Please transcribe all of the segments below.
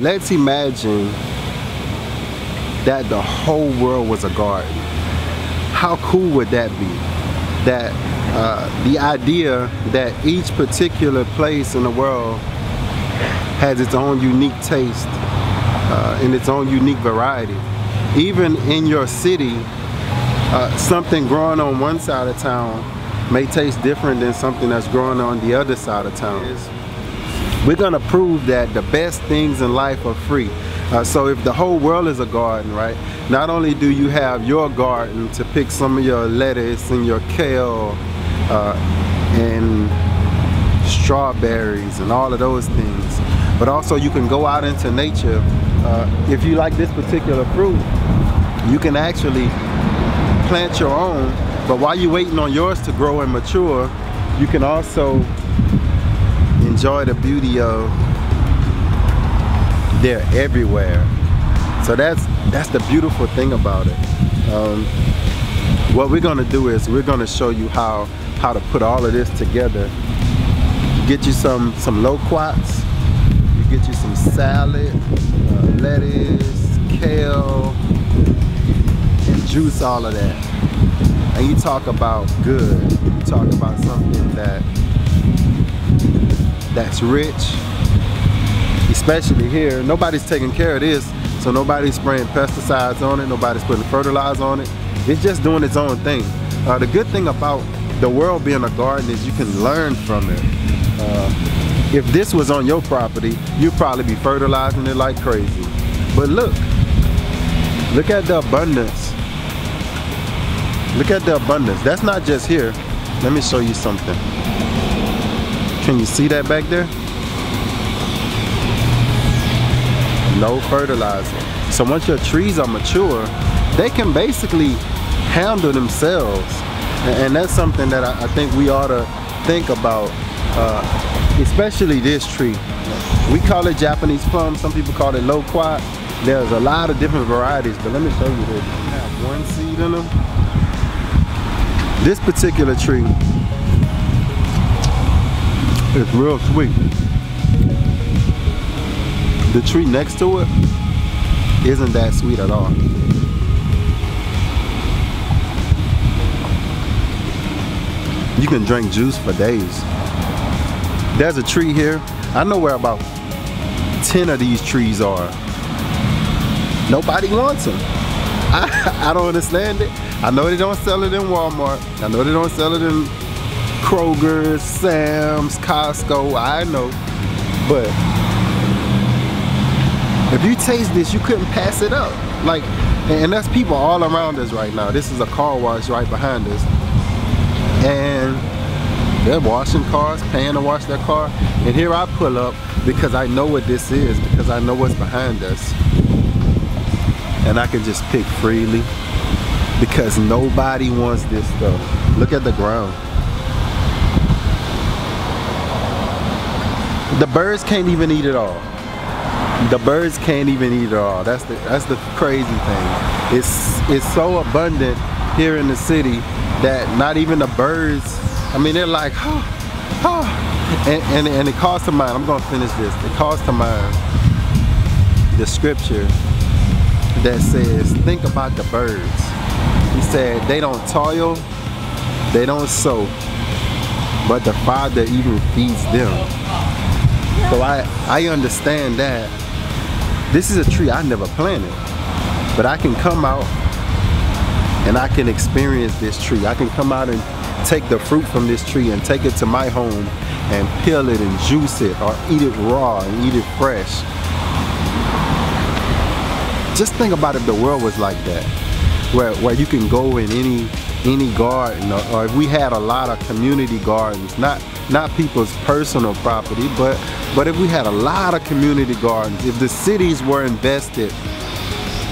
Let's imagine that the whole world was a garden. How cool would that be? That the idea that each particular place in the world has its own unique taste and its own unique variety. Even in your city, something growing on one side of town may taste different than something that's growing on the other side of town. We're gonna prove that the best things in life are free. So if the whole world is a garden, right? Not only do you have your garden to pick some of your lettuce and your kale and strawberries and all of those things, but also you can go out into nature. If you like this particular fruit, you can actually plant your own, but while you're waiting on yours to grow and mature, you can also enjoy the beauty of they're everywhere. So that's the beautiful thing about it. What we're gonna do is we're gonna show you how to put all of this together. Get you some loquats, you get you some salad, lettuce, kale, and juice all of that. And you talk about good, you talk about something that's rich, especially here. Nobody's taking care of this, so nobody's spraying pesticides on it, nobody's putting fertilizer on it. It's just doing its own thing. The good thing about the world being a garden is you can learn from it. If this was on your property, you'd probably be fertilizing it like crazy. But look at the abundance. Look at the abundance. That's not just here. Let me show you something. Can you see that back there? No fertilizer. So once your trees are mature, they can basically handle themselves. And that's something that I think we ought to think about, especially this tree. We call it Japanese plum, some people call it loquat. There's a lot of different varieties, but let me show you this. I have one seed in them. This particular tree is real sweet. The tree next to it isn't that sweet at all. You can drink juice for days. There's a tree here. I know where about 10 of these trees are. Nobody wants them. I don't understand it. I know they don't sell it in Walmart. I know they don't sell it in Kroger, Sam's, Costco. I know. But if you taste this, you couldn't pass it up. Like, and that's people all around us right now. This is a car wash right behind us. And they're washing cars, paying to wash their car. And here I pull up because I know what this is, because I know what's behind us. And I can just pick freely because nobody wants this stuff. Look at the ground. The birds can't even eat it all. The birds can't even eat it all. That's the crazy thing. It's so abundant here in the city that not even the birds, I mean, they're like, and it calls to mind, I'm gonna finish this. It calls to mind the scripture that says, think about the birds. He said, they don't toil, they don't sow, but the Father even feeds them. So I understand that. This is a tree I never planted, but I can come out and I can experience this tree. I can come out and take the fruit from this tree and take it to my home and peel it and juice it or eat it raw and eat it fresh. Just think about if the world was like that, where you can go in any garden, or if we had a lot of community gardens, not people's personal property, but if we had a lot of community gardens, if the cities were invested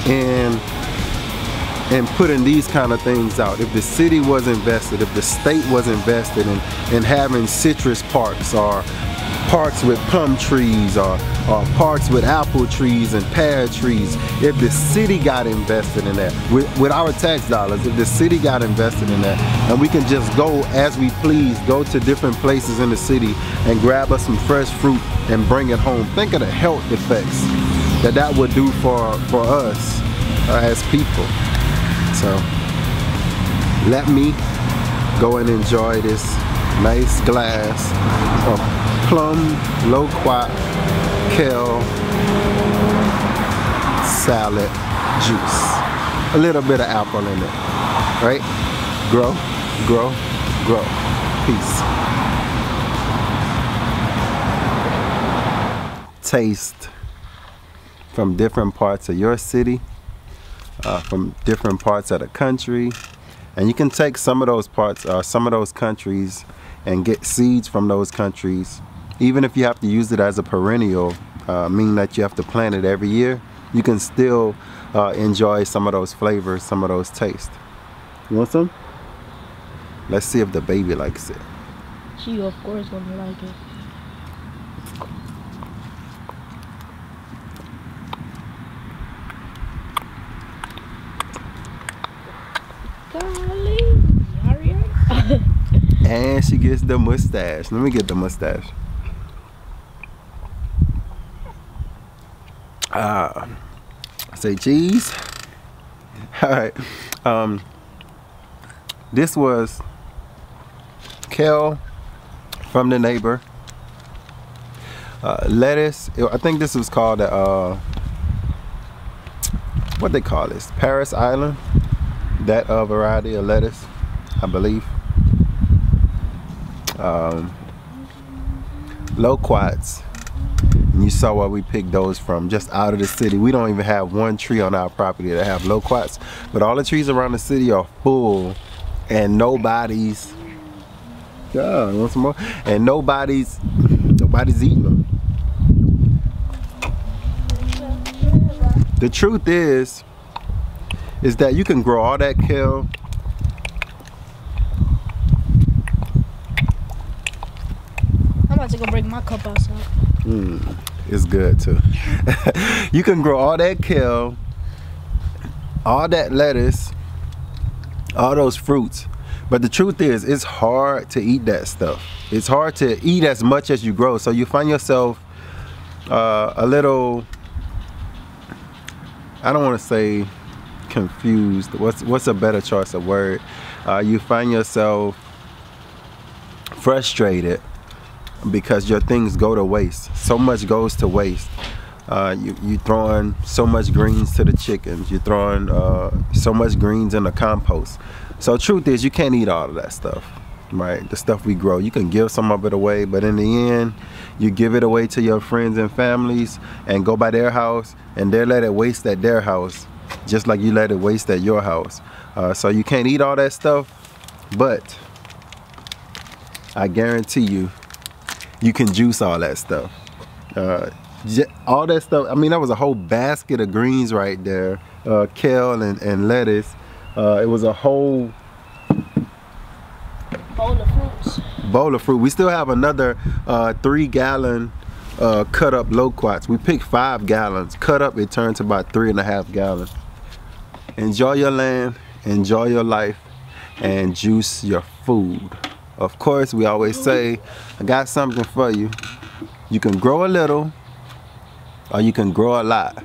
in putting these kind of things out, if the city was invested, if the state was invested in having citrus parks or parks with plum trees or parks with apple trees and pear trees, if the city got invested in that with our tax dollars, if the city got invested in that, and we can just go as we please, go to different places in the city and grab us some fresh fruit and bring it home. Think of the health effects that would do for us as people. So let me go and enjoy this nice glass of plum loquat kale salad juice. A little bit of apple in it, right? Grow, grow, grow. Peace. Taste from different parts of your city, from different parts of the country, and you can take some of those parts, some of those countries, and get seeds from those countries. Even if you have to use it as a perennial, meaning that you have to plant it every year, you can still enjoy some of those flavors, some of those tastes. You want some? Let's see if the baby likes it. She of course gonna like it. Golly, hurry up. And she gets the mustache. Let me get the mustache. Say cheese. All right. This was kale from the neighbor. Lettuce. I think this was called what they call this? Paris Island. That variety of lettuce, I believe. Loquats. And you saw where we picked those from, just out of the city. We don't even have one tree on our property that have loquats, but all the trees around the city are full, and nobody's. Yeah, want some more? And nobody's eating them. The truth is that you can grow all that kale. I'm about to go break my cup outside. It's good too. You can grow all that kale, all that lettuce, all those fruits. But the truth is, it's hard to eat that stuff. It's hard to eat as much as you grow. So you find yourself a little, I don't want to say confused. What's a better choice of word? You find yourself frustrated because your things go to waste. So much goes to waste. You throwing so much greens to the chickens. You're throwing so much greens in the compost. So truth is, you can't eat all of that stuff, right? The stuff we grow. You can give some of it away, but in the end, you give it away to your friends and families and go by their house, and they let it waste at their house, just like you let it waste at your house. So you can't eat all that stuff, but I guarantee you, you can juice all that stuff. All that stuff, I mean, that was a whole basket of greens right there. Kale and lettuce. It was a whole Bowl of fruits. Bowl of fruit. We still have another 3-gallon cut up loquats. We picked 5 gallons. Cut up, it turned to about 3.5 gallons. Enjoy your land, enjoy your life, and juice your food. Of course, we always say, I got something for you. You can grow a little, or you can grow a lot.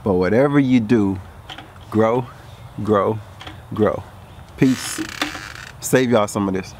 But whatever you do, grow, grow, grow. Peace. Save y'all some of this.